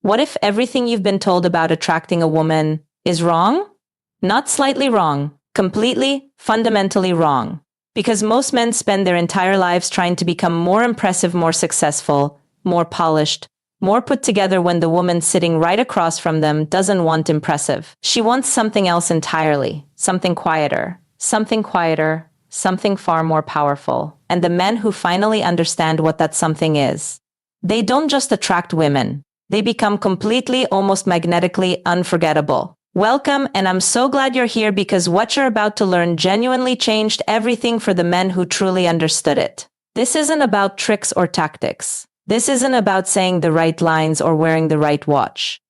What if everything you've been told about attracting a woman is wrong? Not slightly wrong, completely, fundamentally wrong. Because most men spend their entire lives trying to become more impressive, more successful, more polished, more put together when the woman sitting right across from them doesn't want impressive. She wants something else entirely, something quieter, something far more powerful. And the men who finally understand what that something is, they don't just attract women. They become completely, almost magnetically unforgettable. Welcome, and I'm so glad you're here because what you're about to learn genuinely changed everything for the men who truly understood it. This isn't about tricks or tactics. This isn't about saying the right lines or wearing the right watch.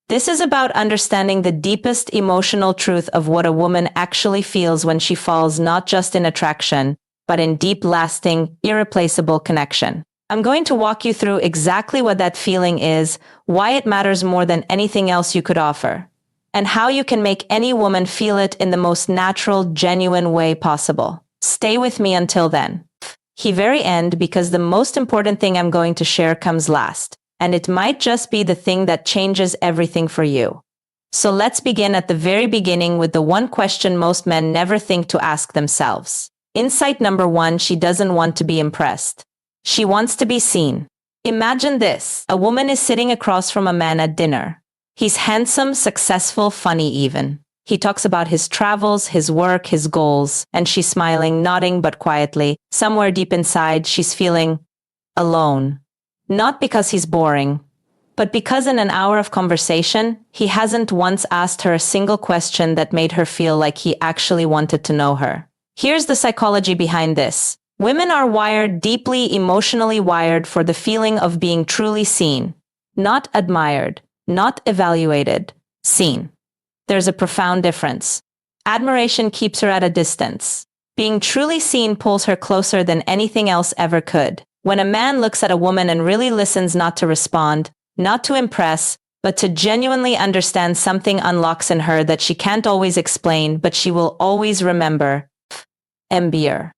This is about understanding the deepest emotional truth of what a woman actually feels when she falls not just in attraction, but in deep, lasting, irreplaceable connection. I'm going to walk you through exactly what that feeling is, why it matters more than anything else you could offer, and how you can make any woman feel it in the most natural, genuine way possible. Stay with me until then. The very end, because the most important thing I'm going to share comes last, and it might just be the thing that changes everything for you. So let's begin at the very beginning with the one question most men never think to ask themselves. Insight number one: she doesn't want to be impressed. She wants to be seen. Imagine this. A woman is sitting across from a man at dinner. He's handsome, successful, funny even. He talks about his travels, his work, his goals, and she's smiling, nodding but quietly. Somewhere deep inside, she's feeling alone. Not because he's boring, but because in an hour of conversation, he hasn't once asked her a single question that made her feel like he actually wanted to know her. Here's the psychology behind this. Women are wired, deeply emotionally wired, for the feeling of being truly seen. Not admired, not evaluated, seen. There's a profound difference. Admiration keeps her at a distance. Being truly seen pulls her closer than anything else ever could. When a man looks at a woman and really listens, not to respond, not to impress, but to genuinely understand, something unlocks in her that she can't always explain, but she will always remember. MBR.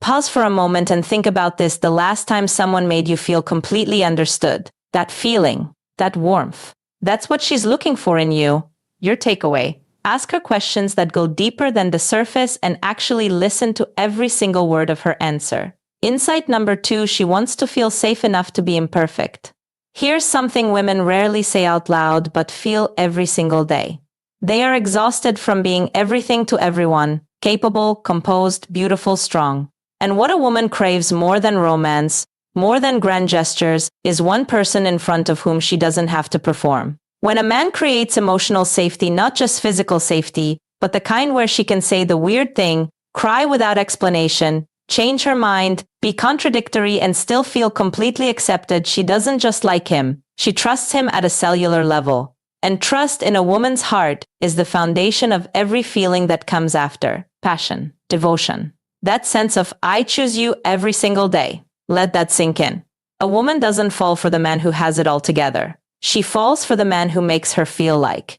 Pause for a moment and think about this: the last time someone made you feel completely understood. That feeling, that warmth. That's what she's looking for in you. Your takeaway: ask her questions that go deeper than the surface and actually listen to every single word of her answer. Insight number two: she wants to feel safe enough to be imperfect. Here's something women rarely say out loud but feel every single day. They are exhausted from being everything to everyone: capable, composed, beautiful, strong. And what a woman craves more than romance, more than grand gestures, is one person in front of whom she doesn't have to perform. When a man creates emotional safety, not just physical safety, but the kind where she can say the weird thing, cry without explanation, change her mind, be contradictory, and still feel completely accepted, she doesn't just like him, she trusts him at a cellular level. And trust in a woman's heart is the foundation of every feeling that comes after: passion, devotion. That sense of "I choose you every single day." Let that sink in. A woman doesn't fall for the man who has it all together. She falls for the man who makes her feel like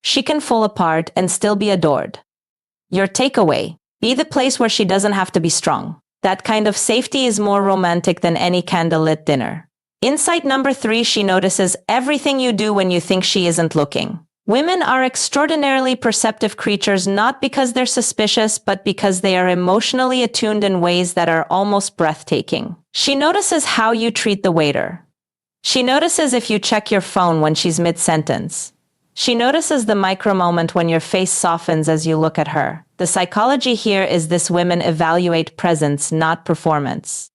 she can fall apart and still be adored. Your takeaway: be the place where she doesn't have to be strong. That kind of safety is more romantic than any candlelit dinner. Insight number three: she notices everything you do when you think she isn't looking. Women are extraordinarily perceptive creatures, not because they're suspicious, but because they are emotionally attuned in ways that are almost breathtaking. She notices how you treat the waiter. She notices if you check your phone when she's mid-sentence. She notices the micro moment when your face softens as you look at her. The psychology here is this: women evaluate presence, not performance.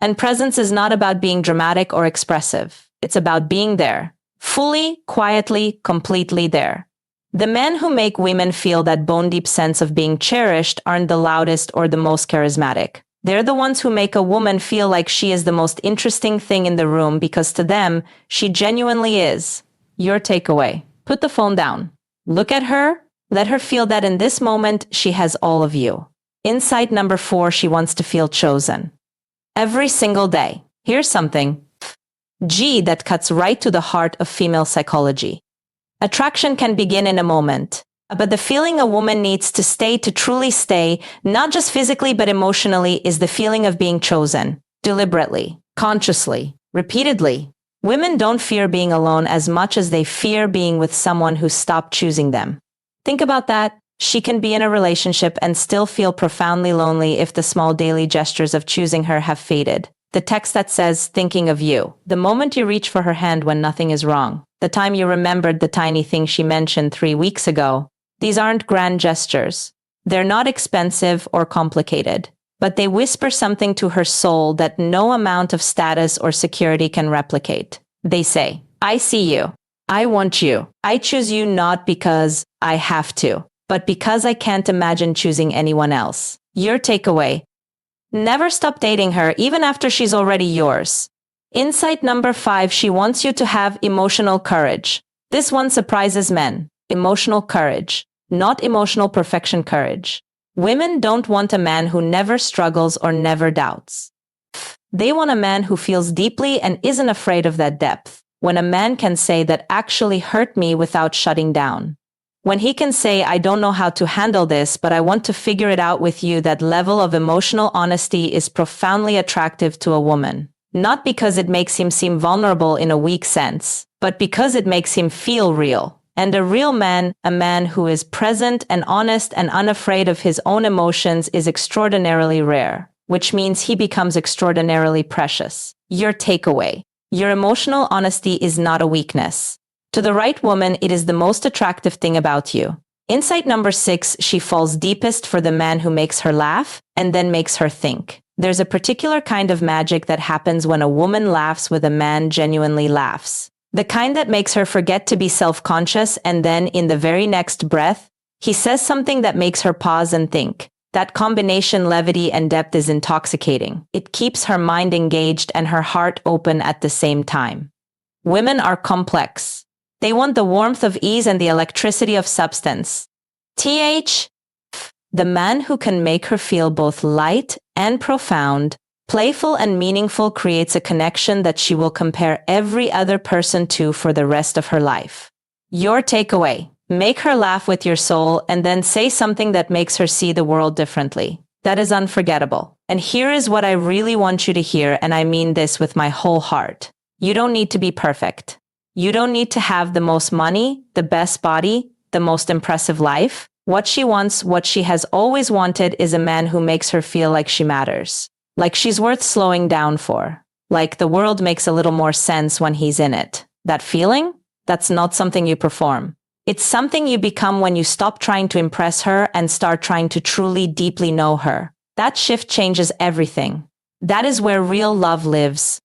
And presence is not about being dramatic or expressive. It's about being there. Fully, quietly, completely there. The men who make women feel that bone-deep sense of being cherished aren't the loudest or the most charismatic. They're the ones who make a woman feel like she is the most interesting thing in the room, because to them, she genuinely is. Your takeaway: put the phone down. Look at her. Let her feel that in this moment, she has all of you. Insight number four: she wants to feel chosen. Every single day. Here's something that cuts right to the heart of female psychology. Attraction can begin in a moment, but the feeling a woman needs to stay, to truly stay, not just physically but emotionally, is the feeling of being chosen. Deliberately, consciously, repeatedly. Women don't fear being alone as much as they fear being with someone who stopped choosing them. Think about that. She can be in a relationship and still feel profoundly lonely if the small daily gestures of choosing her have faded. The text that says, thinking of you. The moment you reach for her hand when nothing is wrong. The time you remembered the tiny thing she mentioned 3 weeks ago. These aren't grand gestures. They're not expensive or complicated. But they whisper something to her soul that no amount of status or security can replicate. They say, I see you. I want you. I choose you not because I have to, but because I can't imagine choosing anyone else. Your takeaway. Never stop dating her, even after she's already yours. Insight number 5, she wants you to have emotional courage. This one surprises men. Emotional courage, not emotional perfection courage. Women don't want a man who never struggles or never doubts. They want a man who feels deeply and isn't afraid of that depth. When a man can say that actually hurt me without shutting down. When he can say, I don't know how to handle this, but I want to figure it out with you, that level of emotional honesty is profoundly attractive to a woman. Not because it makes him seem vulnerable in a weak sense, but because it makes him feel real. And a real man, a man who is present and honest and unafraid of his own emotions, is extraordinarily rare, which means he becomes extraordinarily precious. Your takeaway. Your emotional honesty is not a weakness. To the right woman, it is the most attractive thing about you. Insight number 6, she falls deepest for the man who makes her laugh and then makes her think. There's a particular kind of magic that happens when a woman laughs with a man genuinely laughs. The kind that makes her forget to be self-conscious, and then in the very next breath, he says something that makes her pause and think. That combination, levity and depth, is intoxicating. It keeps her mind engaged and her heart open at the same time. Women are complex. They want the warmth of ease and the electricity of substance. The man who can make her feel both light and profound, playful and meaningful, creates a connection that she will compare every other person to for the rest of her life. Your takeaway. Make her laugh with your soul and then say something that makes her see the world differently. That is unforgettable. And here is what I really want you to hear, and I mean this with my whole heart. You don't need to be perfect. You don't need to have the most money, the best body, the most impressive life. What she wants, what she has always wanted, is a man who makes her feel like she matters. Like she's worth slowing down for. Like the world makes a little more sense when he's in it. That feeling? That's not something you perform. It's something you become when you stop trying to impress her and start trying to truly, deeply know her. That shift changes everything. That is where real love lives.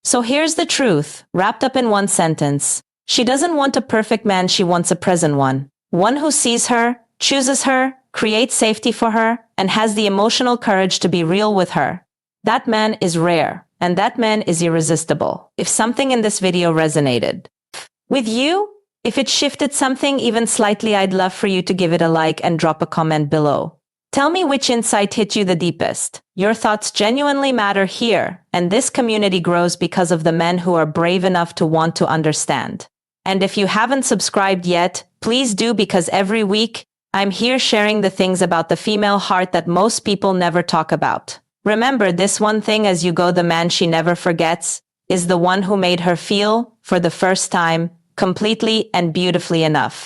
So here's the truth, wrapped up in one sentence. She doesn't want a perfect man, she wants a present one. One who sees her, chooses her, creates safety for her, and has the emotional courage to be real with her. That man is rare, and that man is irresistible. If something in this video resonated with you, if it shifted something even slightly, I'd love for you to give it a like and drop a comment below. Tell me which insight hit you the deepest. Your thoughts genuinely matter here, and this community grows because of the men who are brave enough to want to understand. And if you haven't subscribed yet, please do, because every week, I'm here sharing the things about the female heart that most people never talk about. Remember this one thing as you go: the man she never forgets is the one who made her feel, for the first time, completely and beautifully enough.